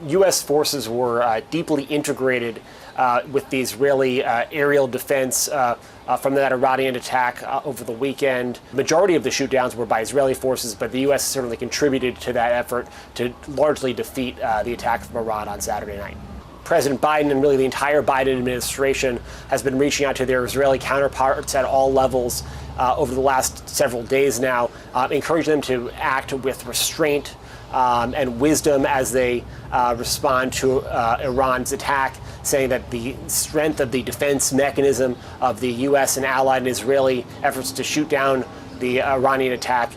U.S. forces were deeply integrated with the Israeli aerial defense from that Iranian attack over the weekend. The majority of the shootdowns were by Israeli forces, but the U.S. certainly contributed to that effort to largely defeat the attack from Iran on Saturday night. President Biden and really the entire Biden administration has been reaching out to their Israeli counterparts at all levels over the last several days now, encouraging them to act with restraint and wisdom as they respond to Iran's attack, saying that the strength of the defense mechanism of the U.S. and allied and Israeli efforts to shoot down the Iranian attack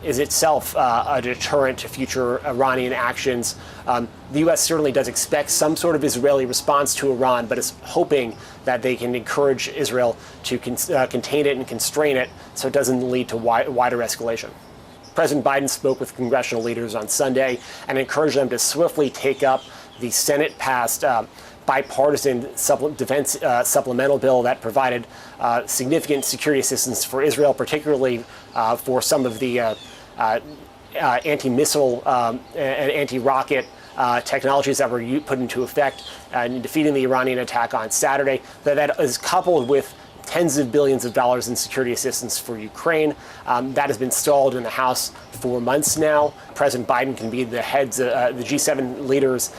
is itself a deterrent to future Iranian actions. The U.S. certainly does expect some sort of Israeli response to Iran, but is hoping that they can encourage Israel to contain it and constrain it so it doesn't lead to wider escalation. President Biden spoke with congressional leaders on Sunday and encouraged them to swiftly take up the Senate-passed bipartisan defense supplemental bill that provided significant security assistance for Israel, particularly for some of the anti-missile and anti-rocket technologies that were put into effect in defeating the Iranian attack on Saturday. That is coupled with tens of billions of dollars in security assistance for Ukraine. That has been stalled in the House for months now. President Biden convened the heads, the G7 leaders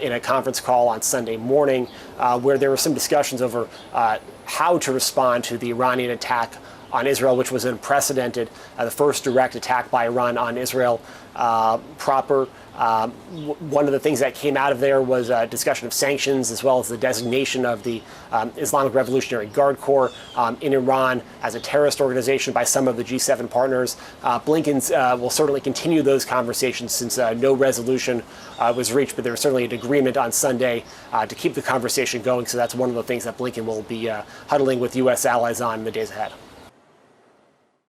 in a conference call on Sunday morning where there were some discussions over how to respond to the Iranian attack on Israel, which was unprecedented, the first direct attack by Iran on Israel proper. One of the things that came out of there was a discussion of sanctions, as well as the designation of the Islamic Revolutionary Guard Corps in Iran as a terrorist organization by some of the G7 partners. Blinken will certainly continue those conversations since no resolution was reached, but there was certainly an agreement on Sunday to keep the conversation going. So that's one of the things that Blinken will be huddling with U.S. allies on in the days ahead.